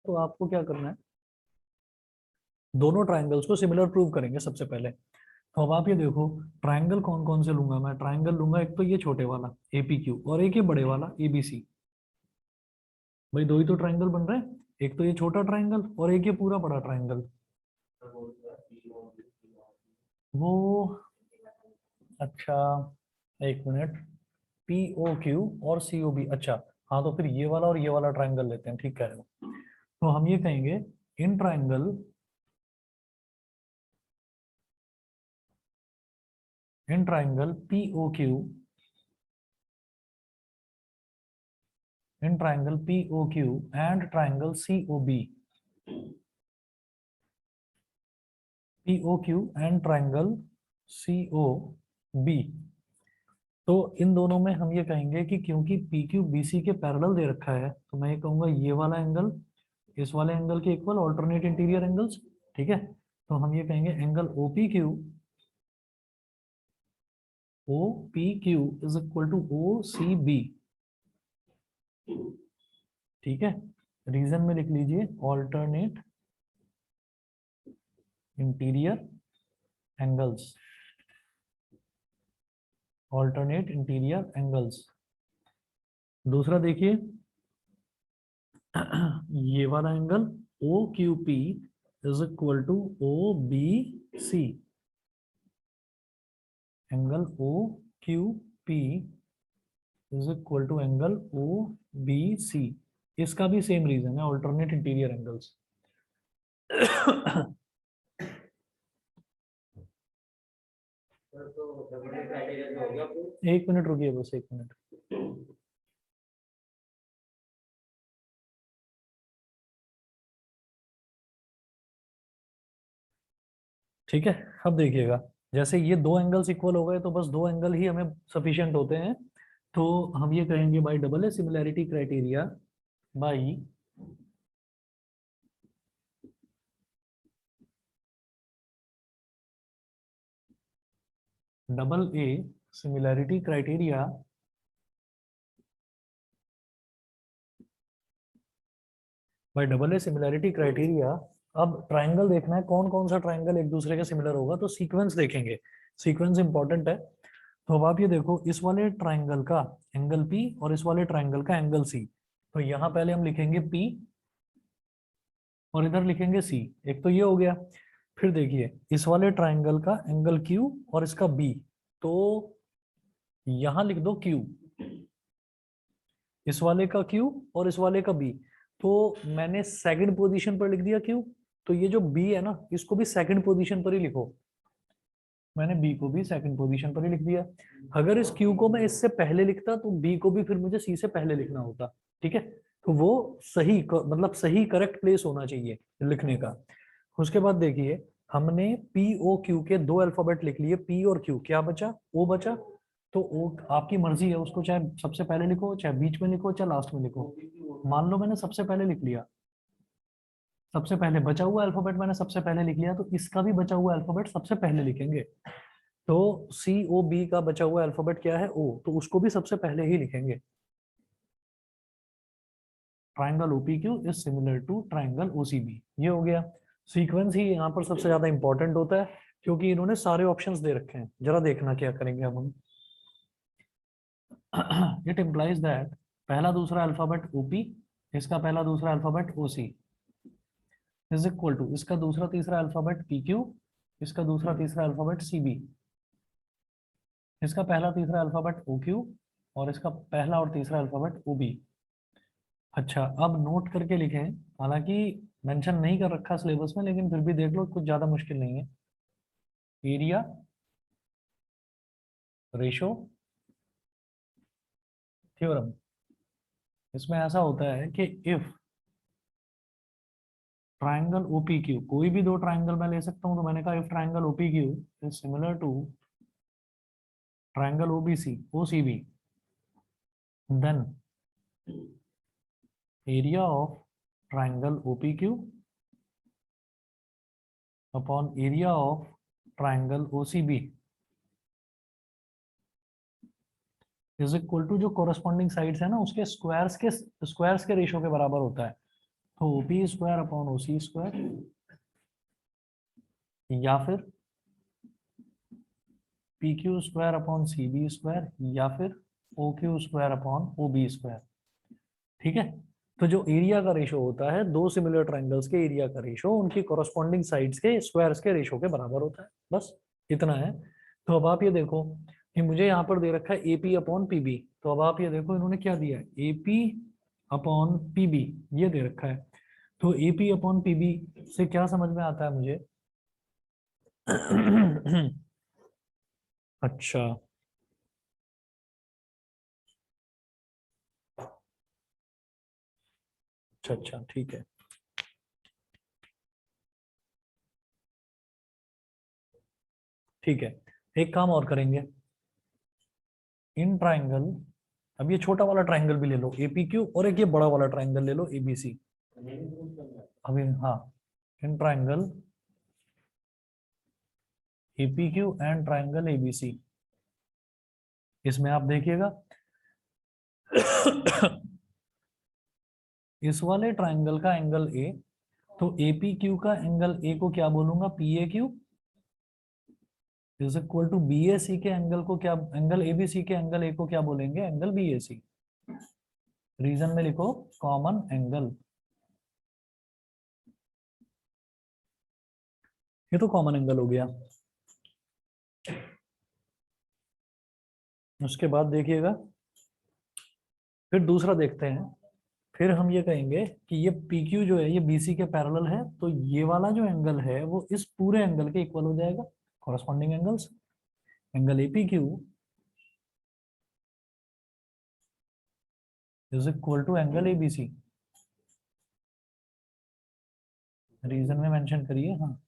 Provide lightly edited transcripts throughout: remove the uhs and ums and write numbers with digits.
तो आपको क्या करना है, दोनों ट्राइंगल्स को सिमिलर प्रूव करेंगे सबसे पहले। तो अब आप ये देखो, ट्राइंगल कौन कौन से लूंगा मैं, ट्राइंगल लूंगा एक तो ये छोटे वाला एपीक्यू और एक ये बड़े वाला एबीसी। भाई दो ही तो ट्राइंगल बन रहे हैं, एक तो ये छोटा ट्राइंगल और एक ये पूरा बड़ा ट्राइंगल। वो अच्छा, एक मिनट, पी ओ क्यू और सी ओ बी, अच्छा। हाँ तो फिर ये वाला और ये वाला ट्राइंगल लेते हैं, ठीक कह रहे हो। तो हम ये कहेंगे in triangle, in triangle P O Q, in triangle P O Q and triangle C O B, P O Q and triangle C O B. तो इन दोनों में हम ये कहेंगे कि क्योंकि पी क्यू बी सी के पैरेलल दे रखा है, तो मैं ये कहूंगा ये वाला एंगल इस वाले एंगल के इक्वल, ऑल्टरनेट इंटीरियर एंगल्स, ठीक है। तो हम ये कहेंगे angle O P Q, O P Q is equal to O C B, ठीक है। रीजन में लिख लीजिए alternate interior angles, alternate interior angles. दूसरा देखिए ये वाला angle O Q P is equal to O B C, angle O Q P is equal to angle O B C. इसका भी सेम रीजन है, ऑल्टरनेट इंटीरियर एंगल्स। एक minute रुकिए, बस एक मिनट। ठीक है, अब देखिएगा, जैसे ये दो एंगल्स इक्वल हो गए तो बस दो एंगल ही हमें सफिशिएंट होते हैं। तो हम ये कहेंगे by double A similarity criteria, by double A similarity criteria, by double A similarity criteria. अब ट्राइंगल देखना है कौन कौन सा ट्राइंगल एक दूसरे के सिमिलर होगा, तो सीक्वेंस देखेंगे, सीक्वेंस इंपॉर्टेंट है। तो अब आप ये देखो, इस वाले ट्राइंगल का एंगल P और इस वाले ट्राइंगल का एंगल C। तो यहाँ पहले हम लिखेंगे P और इधर लिखेंगे C, एक तो ये हो गया। फिर देखिए इस वाले ट्राइंगल का एंगल Q और इसका B, तो यहाँ लिख दो Q, इस वाले का Q और इस वाले का B। तो मैंने सेकंड पोजीशन पर लिख दिया Q, तो ये जो B है ना इसको भी सेकंड पोजीशन पर ही लिखो, मैंने बी को भी सेकंड पोजीशन पर ही लिख दिया। अगर इस क्यू को मैं इससे पहले लिखता तो बी को भी फिर मुझे सी से पहले लिखना होता, ठीक है। तो वो सही मतलब सही करेक्ट प्लेस होना चाहिए लिखने का। उसके बाद देखिए हमने पी ओ क्यू के दो अल्फाबेट लिख लिए, पी और क्यू, क्या बचा, ओ बचा। तो ओ आपकी मर्जी है, उसको चाहे सबसे पहले लिखो, चाहे बीच में लिखो, चाहे लास्ट में लिखो। मान लो मैंने सबसे पहले लिख लिया, सबसे पहले बचा हुआ अल्फाबेट मैंने सबसे पहले लिख लिया, तो इसका भी बचा हुआ अल्फाबेट सबसे पहले लिखेंगे। तो सी ओ बी का बचा हुआ अल्फाबेट क्या है, ओ, तो उसको भी सबसे पहले ही लिखेंगे। Triangle OPQ is similar to triangle OCB, ये हो गया। सीक्वेंस ही यहाँ पर सबसे ज्यादा इंपॉर्टेंट होता है, क्योंकि इन्होंने सारे ऑप्शंस दे रखे हैं। जरा देखना क्या करेंगे अब हम। इट इम्प्लाइज दैट पहला दूसरा अल्फाबेट ओपी, इसका पहला दूसरा alphabet OC is equal to इसका दूसरा तीसरा अल्फाबेट पी क्यू, इसका दूसरा तीसरा अल्फाबेट सी बी, इसका पहला तीसरा अल्फाबेट ओ क्यू और इसका पहला और तीसरा अल्फाबेट ओ बी। अच्छा, अब नोट करके लिखें, हालांकि मेंशन नहीं कर रखा सिलेबस में, लेकिन फिर भी देख लो, कुछ ज्यादा मुश्किल नहीं है। एरिया रेशो थ्योरम, इसमें ऐसा होता है कि इफ ट्राइंगल ओपीक्यू, कोई भी दो ट्राइंगल मैं ले सकता हूं, तो मैंने कहा if triangle OPQ is similar to triangle OBC OCB, then area of triangle OPQ upon area of triangle OCB is equal to जो कोरस्पॉन्डिंग साइड्स है ना उसके स्क्वायर्स के रेशो के बराबर होता है। तो OP square upon OC square, या फिर PQ square upon CB square, या फिर OQ square upon OB square. ठीक है, तो जो एरिया का रेशो होता है दो सिमिलर ट्रायंगल्स के एरिया का रेशो उनकी कॉरस्पॉन्डिंग साइड्स के स्क्वायर्स के रेशो के बराबर होता है, बस इतना है। तो अब आप ये देखो कि मुझे यहाँ पर दे रखा है AP अपॉन PB, तो अब आप ये देखो इन्होंने क्या दिया है, AP अपॉन PB ये दे रखा है। तो AP अपॉन PB से क्या समझ में आता है मुझे अच्छा, अच्छा अच्छा ठीक है, ठीक है। एक काम और करेंगे, इन ट्राइंगल, अब ये छोटा वाला ट्राइंगल भी ले लो APQ, और एक ये बड़ा वाला ट्राइंगल ले लो ABC। अभी हाँ, in triangle APQ and triangle ABC, इसमें आप देखिएगा इस वाले ट्राइंगल का एंगल A, तो APQ का एंगल A को क्या बोलूंगा, PAQ is equal to BAC के एंगल को क्या, एंगल ABC के एंगल A को क्या बोलेंगे, एंगल BAC। रीजन में लिखो कॉमन एंगल, ये तो कॉमन एंगल हो गया। उसके बाद देखिएगा, फिर दूसरा देखते हैं, फिर हम ये कहेंगे कि ये PQ जो है ये BC के पैरेलल है, तो ये वाला जो एंगल है वो इस पूरे एंगल के इक्वल हो जाएगा, corresponding angles, angle APQ is equal to angle ABC। Reason में मेंशन करिए, हाँ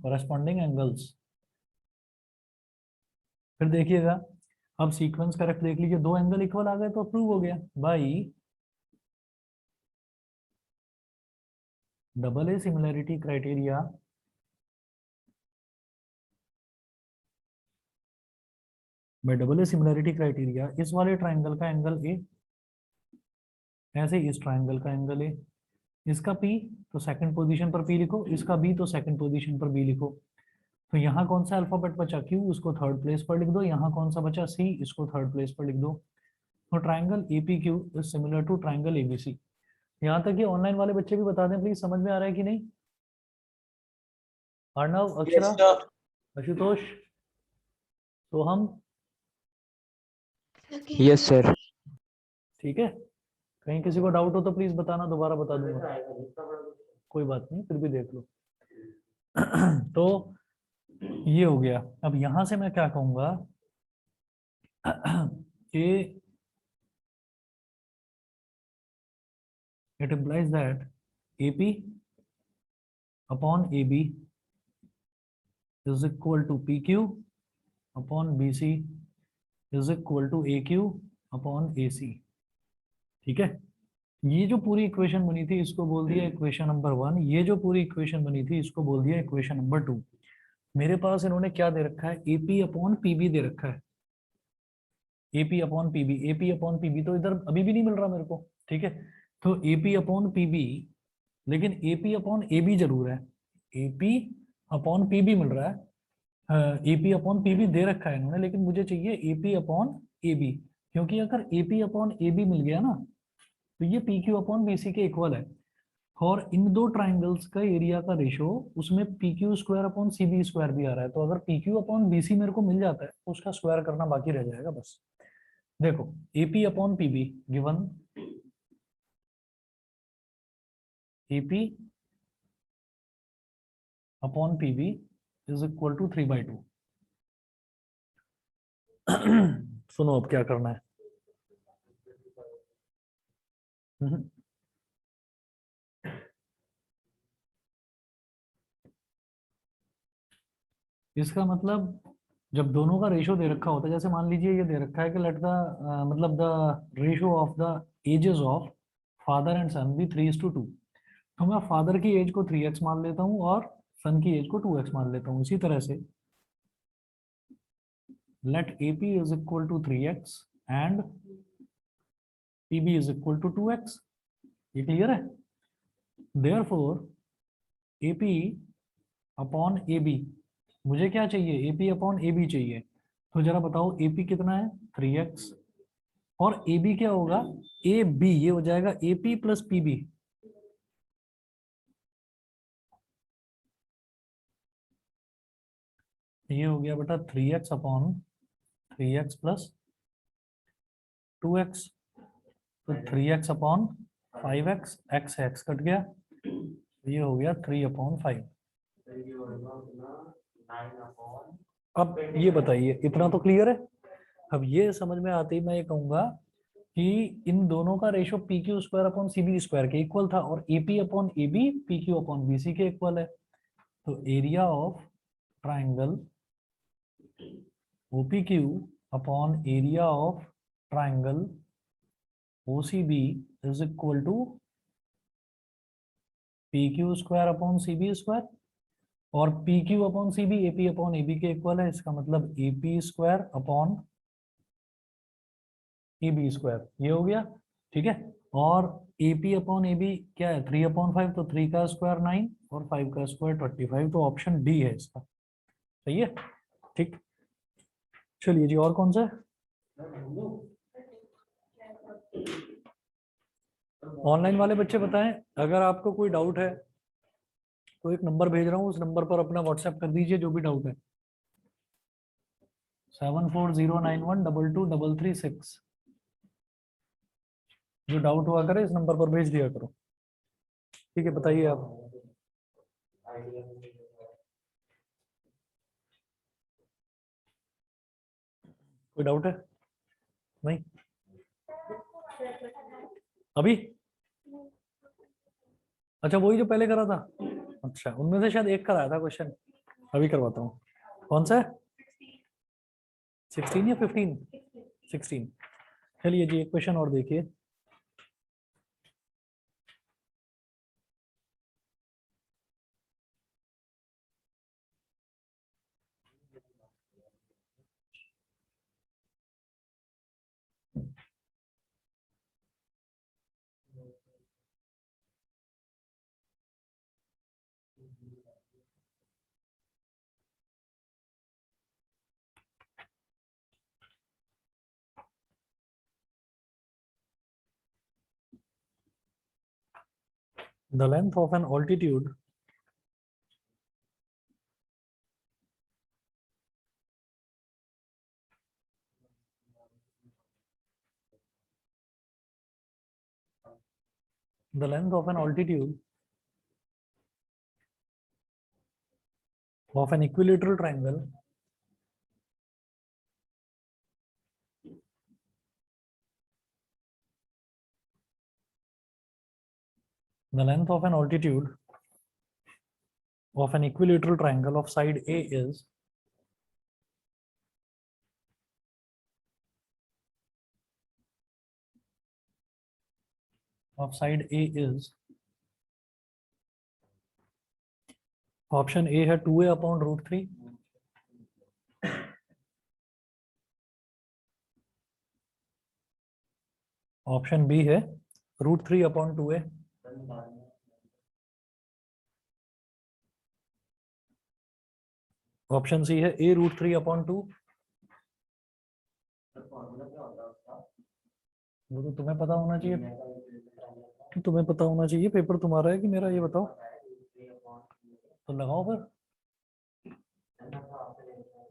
कॉरस्पॉन्डिंग एंगल्स। फिर देखिएगा, अब सीक्वेंस करेक्ट देख लीजिए, दो एंगल इक्वल आ गए तो प्रूव हो गया by double A similarity criteria, by double A similarity criteria इस वाले ट्राइंगल का एंगल A, ऐसे इस ट्राइंगल का एंगल A, इसका P तो सेकंड पोजीशन पर P लिखो, इसका B तो सेकंड पोजीशन पर B लिखो। तो यहाँ कौन सा अल्फाबेट बचा, Q, उसको थर्ड प्लेस पर लिख दो, यहाँ कौन सा बचा C, इसको थर्ड प्लेस पर लिख दो। तो triangle APQ is similar to triangle ABC। यहाँ तक ये ऑनलाइन वाले बच्चे भी बता दें प्लीज, समझ में आ रहा है कि नहीं। अर्णव, अक्षरा, आशुतोष, तो हम, यस सर। ठीक है। कहीं किसी को डाउट हो तो प्लीज बताना, दोबारा बता दूंगा, कोई बात नहीं, फिर भी देख लो। तो ये हो गया। अब यहां से मैं क्या कहूंगा कि it implies that AP upon AB is equal to PQ upon BC is equal to AQ upon AC। ठीक है, ये जो पूरी इक्वेशन बनी थी इसको बोल दिया इक्वेशन नंबर 1, ये जो पूरी इक्वेशन बनी थी इसको बोल दिया इक्वेशन नंबर 2। मेरे पास इन्होंने क्या दे रखा है, AP अपॉन PB दे रखा है, AP upon PB, AP upon PB तो इधर अभी भी नहीं मिल रहा मेरे को, ठीक है। तो AP अपॉन PB, लेकिन AP अपॉन AB जरूर है, AP अपॉन PB मिल रहा है, AP अपॉन PB दे रखा है इन्होंने, लेकिन मुझे चाहिए AP अपॉन AB, क्योंकि अगर AP अपॉन AB मिल गया ना तो ये PQ अपॉन BC के इक्वल है, और इन दो ट्राइंगल्स का एरिया का रेशो उसमें PQ square upon CB square भी आ रहा है, तो अगर PQ अपॉन BC मेरे को मिल जाता है तो उसका स्क्वायर करना बाकी रह जाएगा बस। देखो AP upon PB given, AP upon PB is equal to 3/2। सुनो अब क्या करना है। हम्म, इसका मतलब जब दोनों का रेशो दे रखा होता है, जैसे मान लीजिए ये दे रखा है कि लेट द मतलब the ratio of the ages of father and son be 3:2, तो मैं फादर की एज को 3x मान लेता हूँ और सन की एज को 2x मान लेता हूँ। इसी तरह से let AP is equal to 3x and PB is equal to 2x। ये क्लियर है? देयरफॉर AP अपॉन AB, मुझे क्या चाहिए? AP अपॉन AB चाहिए। तो जरा बताओ AP कितना है? 3x। और AB क्या होगा? AB, ये हो जाएगा AP प्लस PB। ये हो गया बेटा 3x upon 3x plus 2x। तो 3x अपॉन 5x, x से x कट गया, ये हो गया 3 अपॉन 5। अब ये बताइए, इतना तो क्लियर है? अब ये समझ में आते ही मैं ये कहूंगा कि इन दोनों का ratio P Q square upon C B square के इक्वल था, और AP upon A B P Q upon B C के इक्वल है। तो area of triangle OPQ upon area of triangle OCB is equal to P Q square upon C B square, और P Q upon C B AP upon A B के इक्वल है। इसका मतलब AP square upon A B square, ये हो गया। ठीक है, और AP अपॉन ए बी क्या है? 3 अपॉन 5, तो 3 का स्क्वायर 9 और 5 का स्क्वायर 25। तो ऑप्शन डी है इसका, सही है। ठीक, चलिए जी, और कौन सा है? ऑनलाइन वाले बच्चे बताएं, अगर आपको कोई डाउट है तो एक नंबर भेज रहा हूँ, उस नंबर पर अपना व्हाट्सएप कर दीजिए जो भी डाउट है। 7409122336। जो डाउट हुआ करे इस नंबर पर भेज दिया करो। ठीक है, बताइए आप। कोई डाउट है? नहीं अभी? अच्छा, वही जो पहले करा था। अच्छा, उनमें से शायद एक कराया था क्वेश्चन। अभी करवाता हूँ। कौन सा है? 16 या 15? 16। चलिए जी, एक क्वेश्चन और देखिए। The length of an altitude of an equilateral triangle the length of an altitude of an equilateral triangle of side A is option A है 2a upon root 3, option B है root 3 upon 2a, option C है a root 3 upon 2। वो तो तुम्हें पता होना चाहिए, तुम्हें पता होना चाहिए, पेपर तुम्हारा है कि मेरा, ये बताओ। तो लगाओ फिर।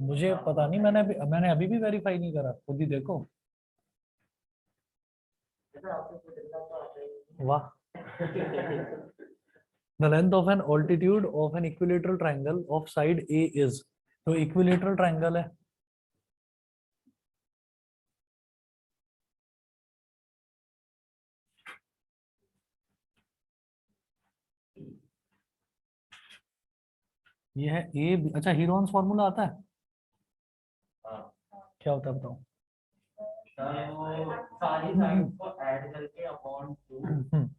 मुझे पता नहीं, मैंने अभी भी वेरीफाई नहीं करा, खुद ही देखो। वाह। The length of an altitude of an equilateral triangle of side A is, तो equilateral triangle है। ये है A। अच्छा, हीरोन्स फॉर्मूला आता है? क्या होता है बताओ? सारी साइड को ऐड करके अपॉन 2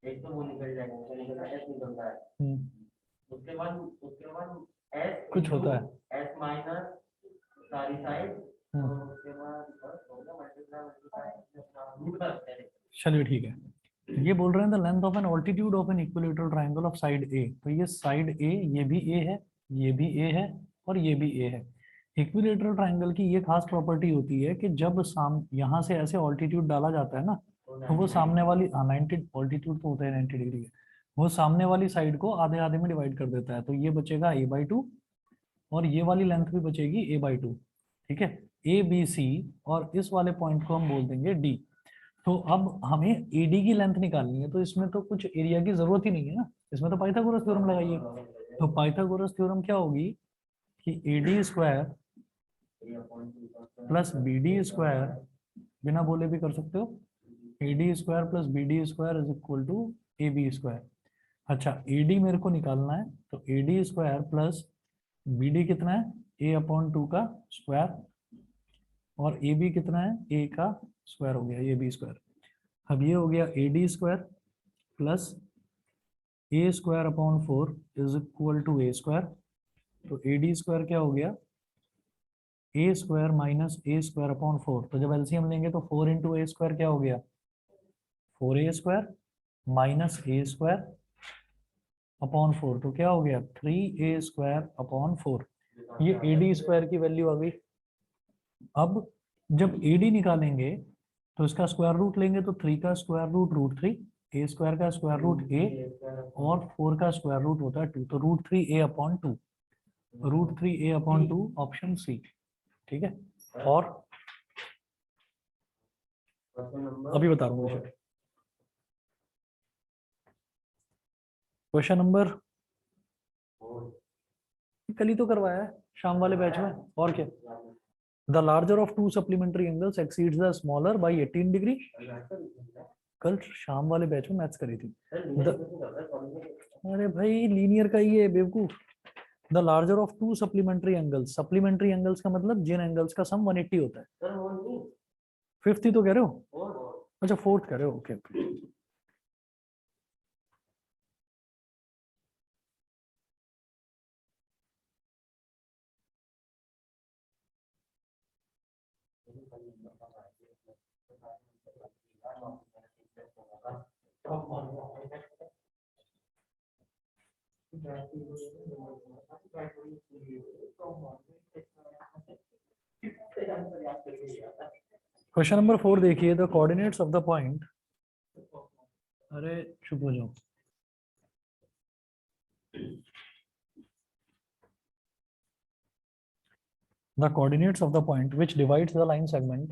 एक तो वो निकल जाएगा, वो निकलता है, एस निकलता है। उसके बाद एस कुछ होता है एस माइनस सारी साइड, और उसके बाद बस हो गया, मल्टीप्लाई रूट करते हैं। चलिए ठीक है। ये बोल रहे हैं the length of an altitude of an equilateral triangle of side A. तो ये साइड ए, ये भी ए है, ये भी ए है और ये भी ए है। इक्विलेटरल ट्रायंगल की ये खास प्रॉपर्टी होती है कि जब यहाँ से ऐसे ऑल्टीट्यूड डाला जाता है ना, तो वो सामने वाली 90 ऑल्टीट्यूड तो होता है 90 डिग्री है, वो सामने वाली साइड को आधे आधे में डिवाइड कर देता है। तो ये बचेगा a/2 और ये वाली लेंथ भी बचेगी a/2। ठीक है, ए बी सी, और इस वाले पॉइंट को हम बोल देंगे डी। तो अब हमें एडी की लेंथ निकालनी है, तो इसमें तो कुछ एरिया की जरूरत ही नहीं है ना, इसमें तो पाइथागोरस थ्योरम लगाइए। तो पाइथागोरस थ्योरम क्या होगी कि AD square plus B D square, बिना बोले भी कर सकते हो, A D square plus B D square is equal to A B square. अच्छा, ए डी मेरे को निकालना है, तो A D square plus B D कितना है, a/2 का स्क्वायर, और ए बी कितना है, ए का स्क्वायर हो गया, ए बी स्क्वायर। अब ये हो गया A D square plus A square upon 4 is equal to A square. तो ए डी स्क्वायर क्या हो गया, A square minus A square upon 4। तो जब एलसीएम लेंगे तो 4 इंटू ए स्क्वायर क्या हो गया, 4a square minus A square upon 4, तो क्या हो गया 3a स्क्वायर अपॉन 4। ये ए डी स्क्वायर की वैल्यू आ गई। अब जब ए डी निकालेंगे तो इसका स्क्वायर रूट लेंगे, तो 3 का स्क्वायर रूट √3, ए स्क्वायर का स्क्वायर रूट a, और 4 का स्क्वायर रूट होता है 2, तो √3a/2, √3a/2 ऑप्शन सी। ठीक है, और अभी बता रहा हूँ क्वेश्चन नंबर, कल ही तो करवाया है शाम वाले बैच में, और क्या। The larger of to supplementary angles exceeds the smaller by 18 degree. कल शाम वाले बैच में मैथ्स करी थी। अरे भाई लीनियर का ही है बेवकूफ। The larger of to supplementary angles, supplementary angles का मतलब जिन एंगल्स का सम 180 होता है। फिफ्थ ही तो कह रहे हो, अच्छा फोर्थ कह रहे हो, ओके। क्वेश्चन नंबर 4 देखिए, the coordinates of the point, अरे चुप हो जाओ। The coordinates of the point which divides the line segment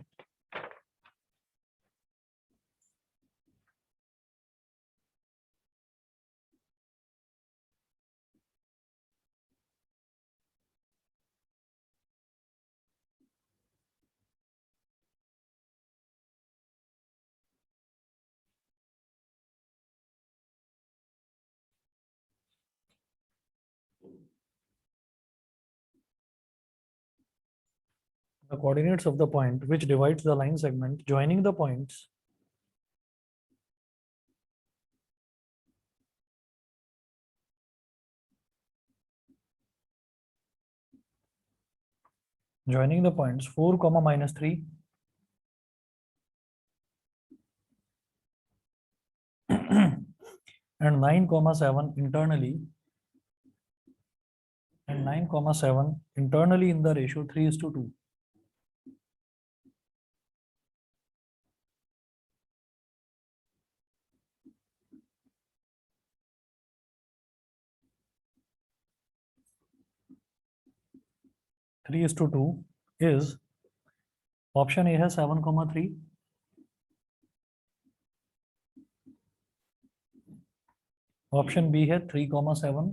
the coordinates of the point which divides the line segment joining the points joining the points 4, -3 and 9, 7 internally, and 9, 7 internally in the ratio 3:2. Three is to 2 is option A है 7, 3, option B है 3, 7,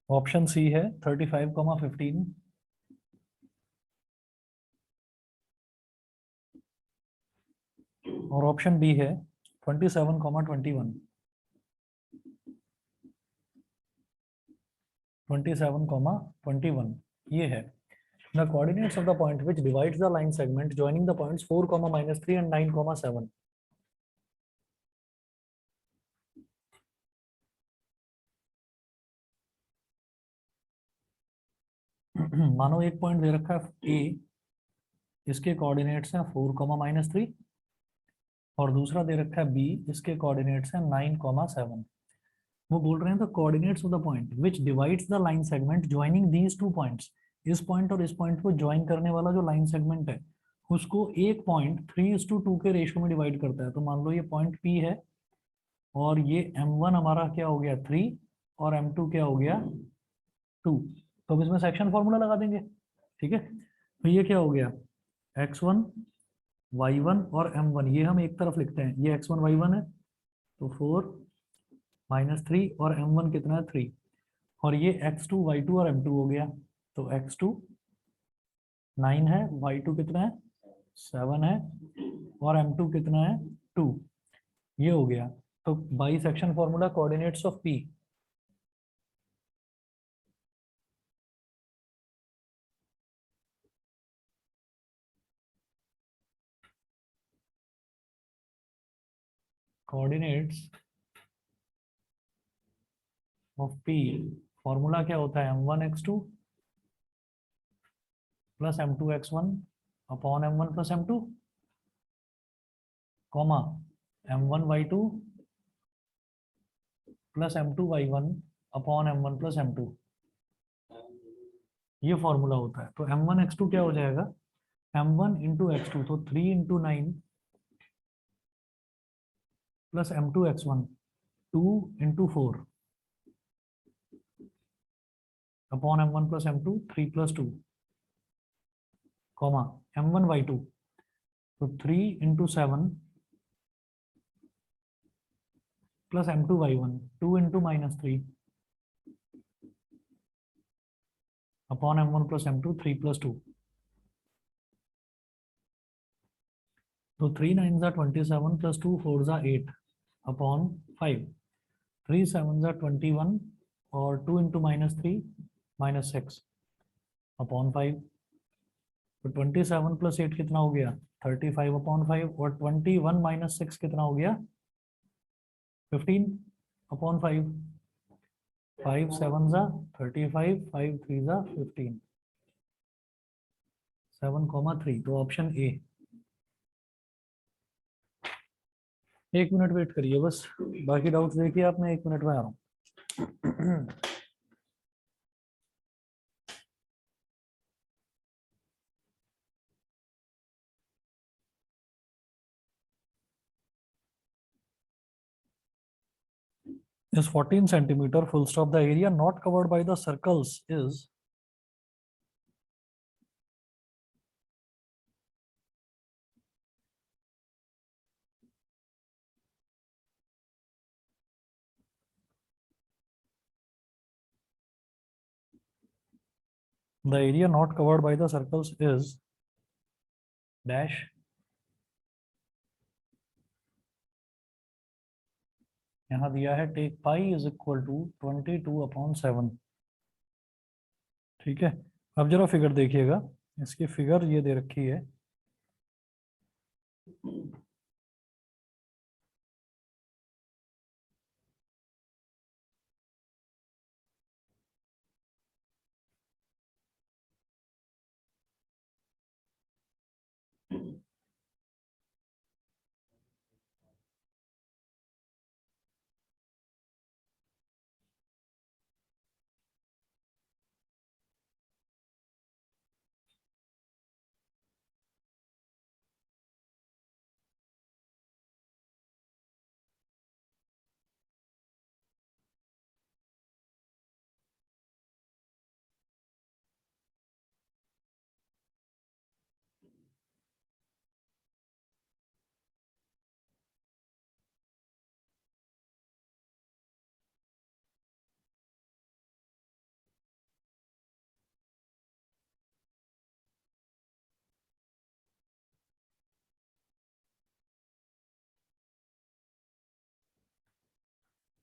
option C है 35, 15, और option B है 27, 21। 27, 21 ये है। The coordinates of the point which divides the line segment joining the points 4, -3 and 9, 7. मानो एक point दे रखा है A इसके कोऑर्डिनेट्स हैं 4, -3, और दूसरा दे रखा है बी, इसके कोऑर्डिनेट्स हैं 9, 7। वो बोल रहे हैं the coordinates of the point which divides the line segment joining these 2 points. इस पॉइंट और इस पॉइंट को ज्वाइन करने वाला जो लाइन सेगमेंट है उसको एक पॉइंट 3:2 के रेशियो में डिवाइड करता है। तो मान लो ये पॉइंट पी है और ये m1 हमारा क्या हो गया 3 और m2 क्या हो गया 2। तो अब इसमें सेक्शन फॉर्मूला लगा देंगे, ठीक है। तो ये क्या हो गया x1 y1 और m1, ये हम एक तरफ लिखते हैं, ये x1 y1 है तो 4 -3 और m1 कितना है 3, और ये x2 y2 और m2 हो गया। तो x2 9 है, y2 कितना है 7 है, और m2 कितना है 2। ये हो गया। तो by section formula coordinates of p, coordinates of p formula क्या होता है m1 x2 plus m2 x1 upon m1 plus m2, comma m1 y2 plus m2 y1 upon m1 plus m2। ये फॉर्मूला होता है। तो m1 x2 क्या हो जाएगा m1 इंटू x2, तो 3 × 9 plus m2 x1 2 × 4 upon m1 plus m2 3 + 2, comma m1 y2, तो 3 × 7 plus m2 y1 2 × -3 upon m1 plus m2 3 + 2। तो 3 9 ज़ा 27 प्लस 2 4 ज़ा 8 अपॉन 5, 3 7 ज़ा 21 और 2 × -3 -6 अपॉन 5। तो 27 + 8 कितना हो गया 35 अपॉन 5, और 21 - 6 कितना हो गया 15 अपॉन 5। 5 7 ज़ा 35, 5 3 ज़ा 15, 7,3। तो ऑप्शन ए। 1 मिनट वेट करिए बस, बाकी डाउट्स देखिए आप, मैं 1 मिनट में आ रहा हूँ। Is 14 centimeter, full stop. The area not covered by the circles is the area not covered by the circles is dash. यहाँ दिया है take pi is equal to 22/7। ठीक है, अब जरा फिगर देखिएगा, इसकी फिगर ये दे रखी है।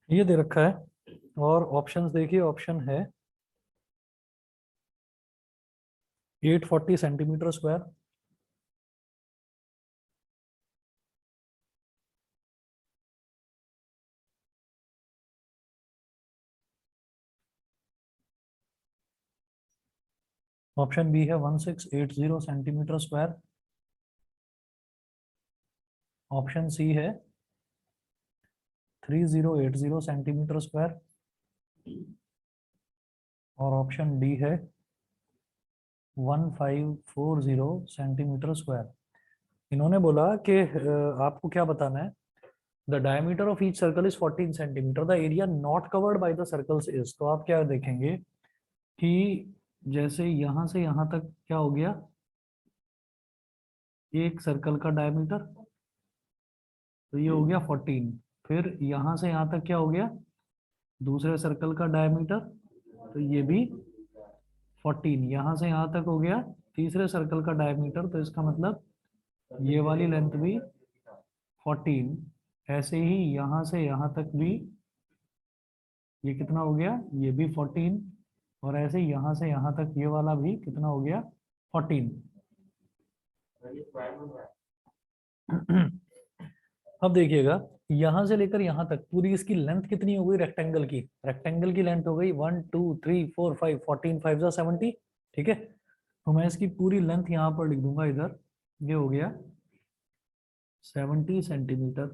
ये दे रखा है, और ऑप्शंस देखिए, ऑप्शन है 840 सेंटीमीटर स्क्वायर, ऑप्शन बी है 1680 सेंटीमीटर स्क्वायर, ऑप्शन सी है 3080 सेंटीमीटर स्क्वायर और ऑप्शन डी है 1540 सेंटीमीटर स्क्वायर। इन्होंने बोला कि आपको क्या बताना है, the diameter of each circle is 14 centimetre, the area not covered by the circles is. तो आप क्या देखेंगे कि जैसे यहां से यहां तक क्या हो गया, एक सर्कल का डायमीटर, तो ये हो गया 14। फिर यहां से यहां तक क्या हो गया, दूसरे सर्कल का डायमीटर, तो ये भी 14। यहां से यहां तक हो गया तीसरे सर्कल का डायमीटर, तो इसका मतलब ये वाली लेंथ भी 14। ऐसे ही यहां से यहां तक भी ये कितना हो गया, ये भी 14। और ऐसे ही यहां से यहां तक ये वाला भी कितना हो गया, 14। अब देखिएगा यहां से लेकर यहां तक पूरी इसकी लेंथ कितनी हो गई रेक्टेंगल की, रेक्टेंगल की लेंथ हो गई 1 2 3 4 5 14 5 जा 70। ठीक है, तो मैं इसकी पूरी लेंथ यहाँ पर लिख दूंगा इधर, ये हो गया 70 सेंटीमीटर।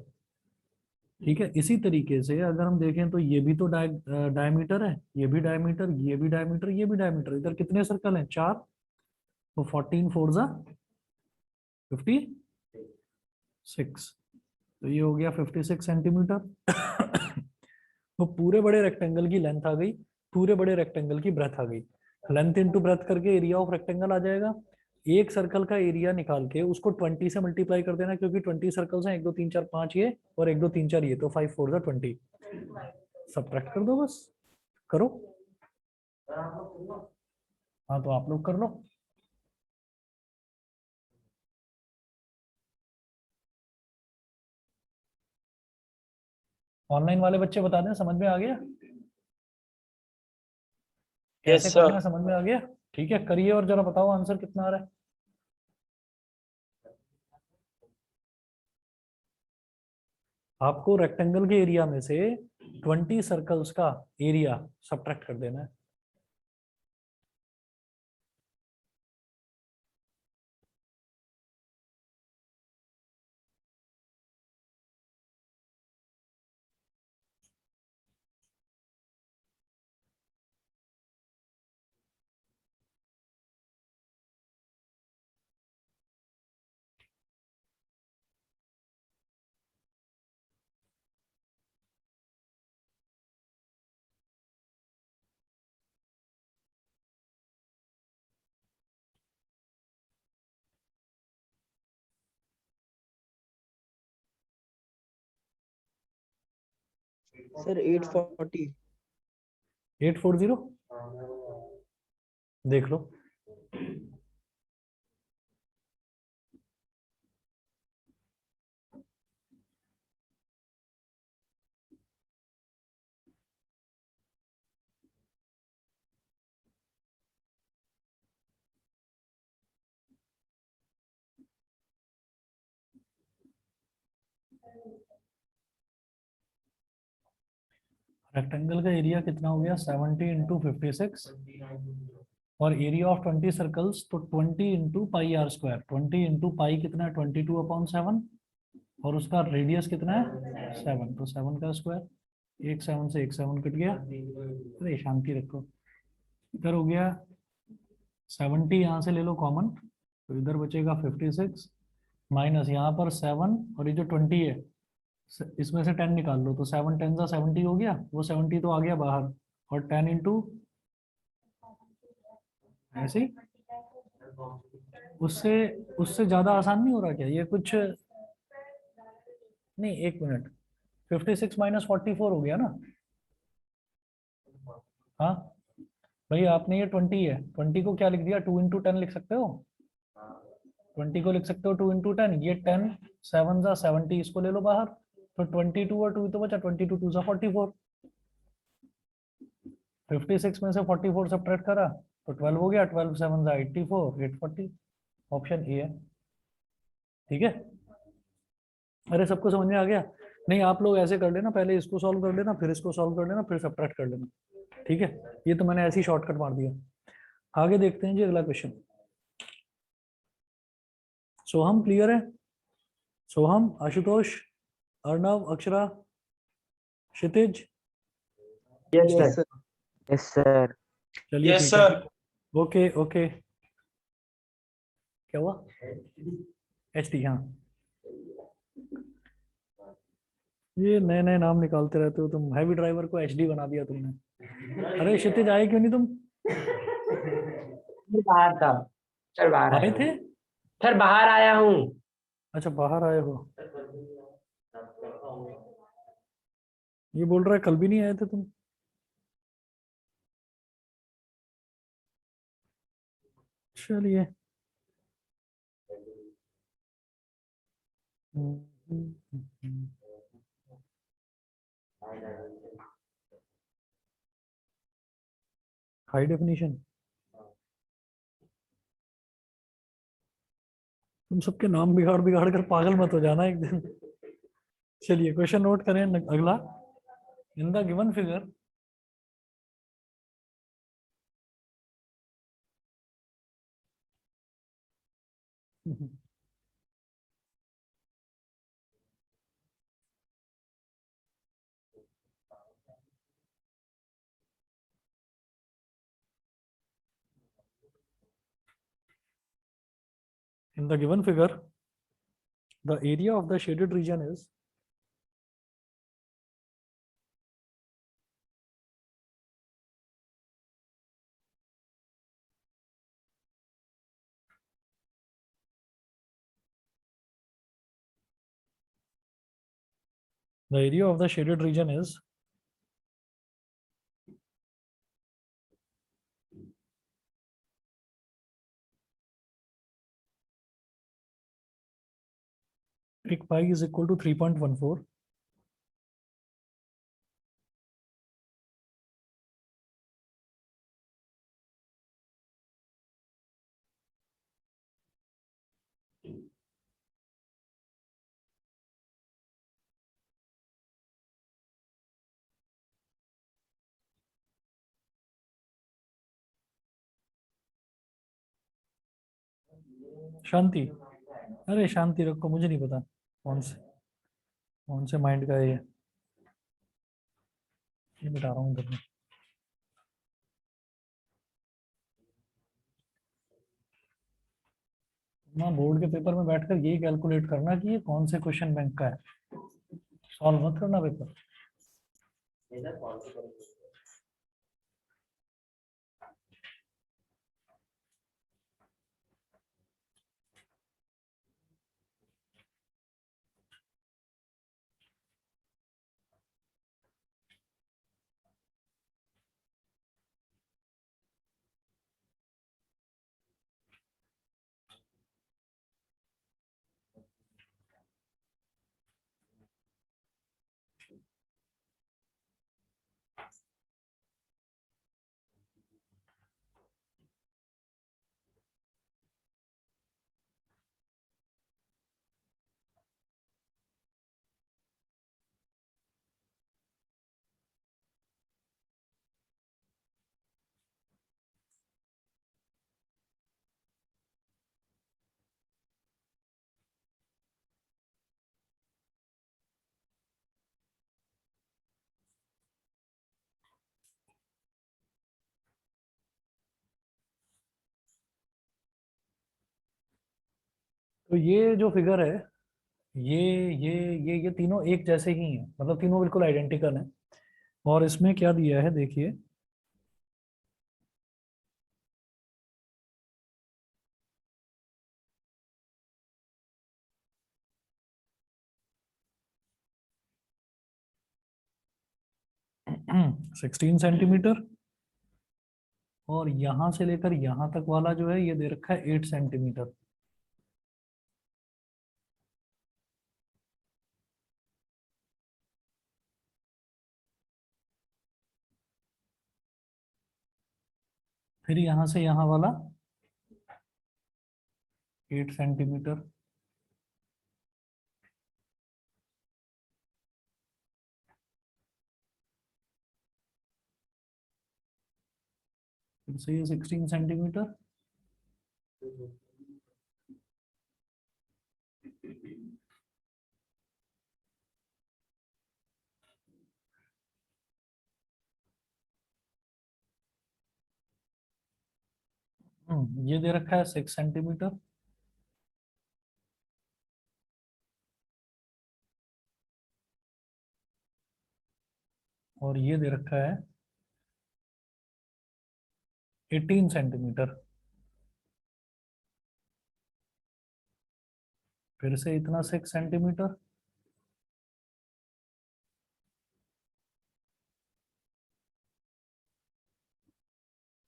ठीक है, इसी तरीके से अगर हम देखें तो ये भी तो डायमीटर है, ये भी डायमीटर, ये भी डायमीटर, ये भी डायमीटर, इधर कितने सर्कल हैं, 4। तो 14 4 जा 56, तो ये हो गया 56 सेंटीमीटर। तो पूरे बड़े रेक्टेंगल की लेंथ आ गई, पूरे बड़े रेक्टेंगल की ब्रेथ आ गई। लेंथ इंटू ब्रेथ करके एरिया ऑफ रेक्टेंगल आ जाएगा। एक सर्कल का एरिया निकाल के उसको 20 से मल्टीप्लाई कर देना, क्योंकि 20 सर्कल्स हैं, 1 2 3 4 5 ये और 1 2 3 4 ये, तो 5 4 जा 20। सब्ट्रैक्ट कर दो बस, करो। हाँ तो आप लोग कर लो। ऑनलाइन वाले बच्चे बता दें, समझ में आ गया, कैसे करना है समझ में आ गया। ठीक है, करिए और जरा बताओ आंसर कितना आ रहा है। आपको रेक्टेंगल के एरिया में से 20 सर्कल्स का एरिया सब्ट्रैक्ट कर देना है। सर 840। 840 देख लो। रेक्टेंगल का एरिया कितना हो गया, 70 इंटू 56, और एरिया ऑफ 20 सर्कल्स तो 20 into pi R square. 20 into pi कितना है, 22/7, और उसका रेडियस कितना है 7, तो 7 का स्क्वायर। एक 7 से एक 7 कट गया, अरे शांति रखो। इधर हो गया 70, यहाँ से ले लो कॉमन, तो इधर बचेगा 56 माइनस यहाँ पर 7, और ये जो 20 है इसमें से 10 निकाल लो, तो 7 10 जा 70 हो गया, वो 70 तो आ गया बाहर, और 10 इंटू ऐसे ही। उससे उससे ज्यादा आसान नहीं हो रहा क्या ये कुछ, नहीं एक मिनट, 56 माइनस 44 हो गया ना। हाँ भाई आपने ये 20 है, 20 को क्या लिख दिया, 2 इंटू 10 लिख सकते हो, 20 को लिख सकते हो 2 इंटू 10, ये 10 7 जा 70, इसको ले लो बाहर, तो 22 और 2 तो बचा, 22 2 जा 44, 56 में से 44 सब्ट्रैक्ट करा तो 12 हो गया, 12 7 जा 84, 840, ऑप्शन ए है। ठीक है, अरे सबको समझ में आ गया। नहीं आप लोग ऐसे कर लेना, पहले इसको सॉल्व कर लेना, फिर इसको सॉल्व कर लेना, फिर सब्ट्रैक्ट कर लेना। ठीक है, ये तो मैंने ऐसे ही शॉर्टकट मार दिया। आगे देखते हैं जी अगला क्वेश्चन। सो हम क्लियर है, Soham, Ashutosh, Arnav, Akshara, Kshitij. Yes Yes, sir. sir. Yes sir. चलिए यस ठीक है। सर। Okay okay. क्या हुआ? एच डी, हाँ। ये नए नए नाम निकालते रहते हो तुम। हैवी ड्राइवर को एच डी बना दिया तुमने। अरे क्षितिज, आए क्यों नहीं तुम? बाहर था सर, बाहर आए आया थे? हूँ सर, बाहर आया हूँ। अच्छा, बाहर आए हो। ये बोल रहा है कल भी नहीं आए थे तुम। चलिए। High definition. तुम सबके नाम बिगाड़ बिगाड़ कर पागल मत हो जाना एक दिन। चलिए क्वेश्चन नोट करें अगला। In the given figure in the given figure, the area of the shaded region is the area of the shaded region is pi is equal to 3.14. शांति, अरे शांति रखो, मुझे नहीं पता कौन से माइंड का है ये बता रहा हूँ इधर में। ना बोर्ड के पेपर में बैठकर यही कैलकुलेट करना कि ये कौन से क्वेश्चन बैंक का है, सॉल्व मत करना पेपर। तो ये जो फिगर है, ये ये तीनों एक जैसे ही हैं, मतलब तीनों बिल्कुल आइडेंटिकल हैं। और इसमें क्या दिया है देखिए, सिक्सटीन सेंटीमीटर, और यहां से लेकर यहां तक वाला जो है ये दे रखा है 8 सेंटीमीटर। फिर यहां से यहां वाला 8 सेंटीमीटर। फिर से ये 16 सेंटीमीटर। ये दे रखा है 6 सेंटीमीटर, और ये दे रखा है 18 सेंटीमीटर। फिर से इतना 6 सेंटीमीटर,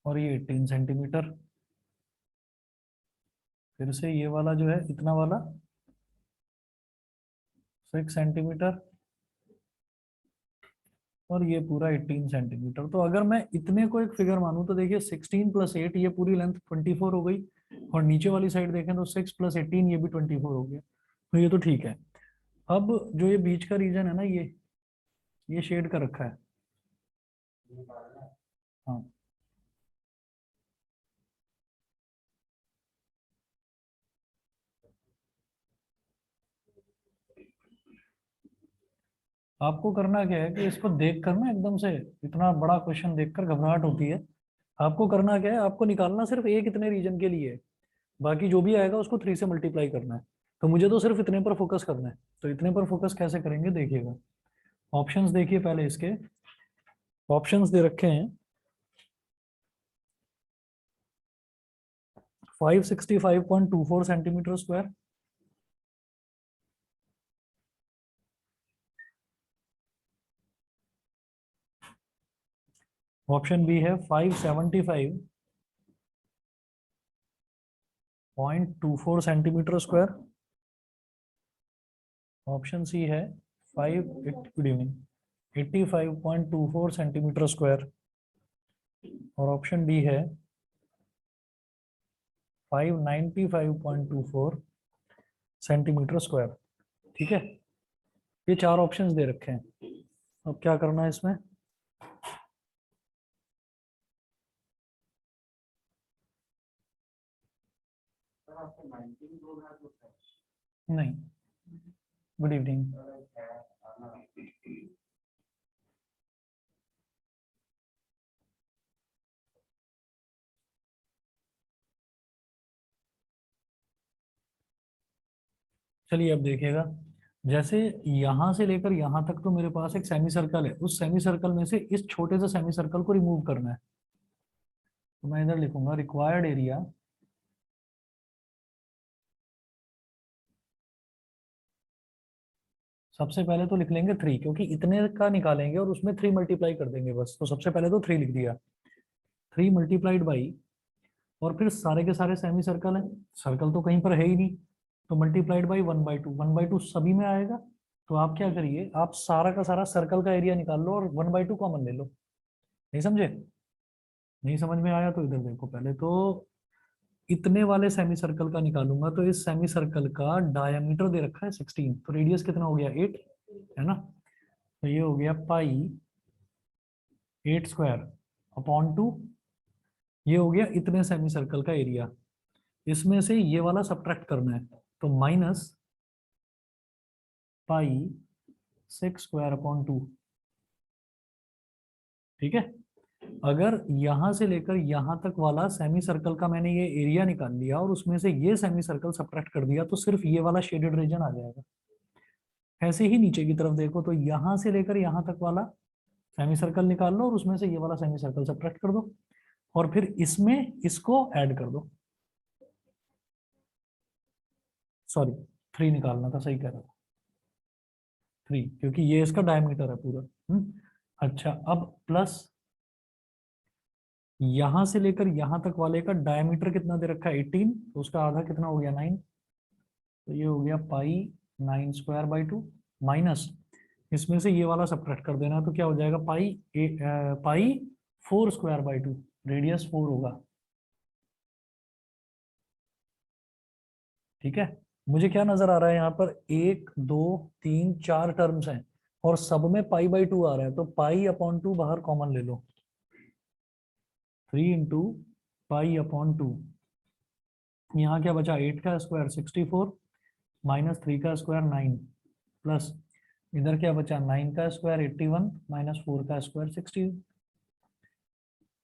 और ये 18 सेंटीमीटर। फिर से ये वाला जो है इतना वाला 6 सेंटीमीटर, और ये पूरा 18 सेंटीमीटर। तो अगर मैं इतने को एक फिगर मानूं तो देखिए 16 + 8 ये पूरी लेंथ 24 हो गई, और नीचे वाली साइड देखें तो 6 + 18 ये भी 24 हो गया। तो ये तो ठीक है। अब जो ये बीच का रीजन है ना, ये शेड कर रखा है। हाँ, आपको करना क्या है कि इसको देखकर ना एकदम से इतना बड़ा क्वेश्चन देखकर घबराहट होती है। आपको करना क्या है, आपको निकालना सिर्फ एक इतने रीजन के लिए है, बाकी जो भी आएगा उसको 3 से मल्टीप्लाई करना है। तो मुझे तो सिर्फ इतने पर फोकस करना है। तो इतने पर फोकस कैसे करेंगे देखिएगा। ऑप्शंस देखिए पहले इसके। ऑप्शंस दे रखे हैं 565.24 सेंटीमीटर स्क्वायर, ऑप्शन बी है 575.24 सेंटीमीटर स्क्वायर, ऑप्शन सी है 85.24 सेंटीमीटर स्क्वायर, और ऑप्शन डी है 595.24 सेंटीमीटर स्क्वायर। ठीक है, ये 4 ऑप्शंस दे रखे हैं। अब क्या करना है इसमें, नहीं, गुड इवनिंग। चलिए अब देखिएगा, जैसे यहां से लेकर यहां तक तो मेरे पास एक सेमी सर्कल है, उस सेमी सर्कल में से इस छोटे से सेमी सर्कल को रिमूव करना है। तो मैं इधर लिखूंगा रिक्वायर्ड एरिया सबसे पहले तो लिख लेंगे 3, क्योंकि इतने का निकालेंगे और उसमें 3 मल्टीप्लाई कर देंगे बस। तो सबसे पहले तो 3 लिख दिया, 3 मल्टीप्लाइड बाई, और फिर सारे के सारे सेमी सर्कल है, सर्कल तो कहीं पर है ही नहीं, तो मल्टीप्लाइड बाई 1/2, 1/2 सभी में आएगा। तो आप क्या करिए, आप सारा का सारा सर्कल का एरिया निकाल लो और 1/2 कॉमन ले लो। नहीं समझे? नहीं समझ में आया तो इधर देखो, पहले तो इतने वाले सेमी सर्कल का निकालूंगा, तो इस सेमी सर्कल का डायमीटर दे रखा है 16, तो रेडियस कितना हो गया 8, है ना। तो ये हो गया पाई 8 स्क्वायर अपॉन 2, ये हो गया इतने सेमी सर्कल का एरिया। इसमें से ये वाला सब्ट्रैक्ट करना है, तो माइनस पाई 6 स्क्वायर अपॉन 2। ठीक है, अगर यहां से लेकर यहां तक वाला सेमी सर्कल का मैंने ये एरिया निकाल लिया और उसमें से ये सेमी सर्कल सब्ट्रैक्ट कर दिया, तो सिर्फ ये वाला शेडेड रीजन आ जाएगा। ऐसे ही नीचे की तरफ देखो, तो यहां से लेकर यहां तक वाला सेमी सर्कल निकाल लो और उसमें से ये वाला सेमी सर्कल सब्ट्रैक्ट कर दो, और फिर इसमें इसको ऐड कर दो। सॉरी, 3 निकालना था, सही कह रहा था 3, क्योंकि ये इसका डायमीटर है पूरा। अच्छा, अब प्लस यहां से लेकर यहां तक वाले का डायमीटर कितना दे रखा है 18, तो उसका आधा कितना हो गया 9, तो ये हो गया पाई 9 स्क्वायर बाई 2, माइनस इसमें से ये वाला सब्ट्रैक्ट कर देना, तो क्या हो जाएगा पाई 4 स्क्वायर बाई 2, रेडियस 4 होगा। ठीक है, मुझे क्या नजर आ रहा है यहाँ पर, 1 2 3 4 टर्म्स हैं और सब में पाई/2 आ रहा है, तो पाई/2 बाहर कॉमन ले लो, 3 इंटू पाई/2। यहाँ क्या बचा, 8 का स्क्वायर 64, माइनस 3 का स्क्वायर 9, प्लस इधर क्या बचा 9 का स्क्वायर 81, माइनस 4 का स्क्वायर 60।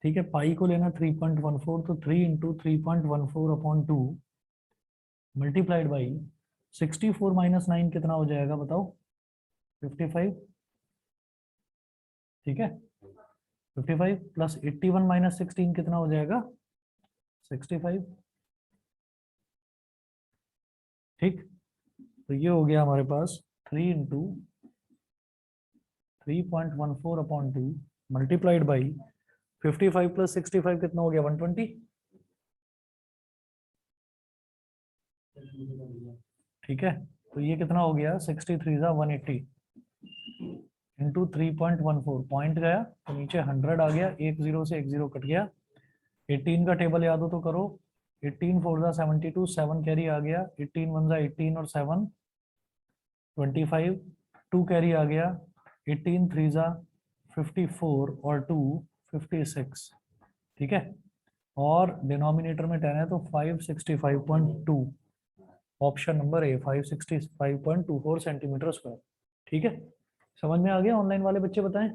ठीक है, पाई को लेना 3.14, तो 3 इंटू 3.14/2 मल्टीप्लाइड बाई 64 माइनस 9 कितना हो जाएगा बताओ? 55। ठीक है, 55 प्लस 81 माइनस 16 कितना हो जाएगा? 65। ठीक, तो ये हो गया हमारे पास 3 इंटू 3.14/2 मल्टीप्लाइड बाई 55 प्लस 65 कितना हो गया? 120। ठीक है, तो ये कितना हो गया? 63 ज़ा 180 इंटू 3.14, पॉइंट गया तो नीचे 100 आ गया, एक जीरो से एक जीरो कट गया। 18 का टेबल याद हो तो करो। 18 4 ज़ा 72, 7 कैरी आ गया, 18 1 ज़ा 18 और 7 25, 2 कैरी आ गया, 18 3 ज़ा 54 और 2 56। ठीक है, और डिनोमिनेटर में 10 है तो 565.2, option number A 565.24 centimetre square. ठीक है, समझ में आ गया? ऑनलाइन वाले बच्चे बताएं।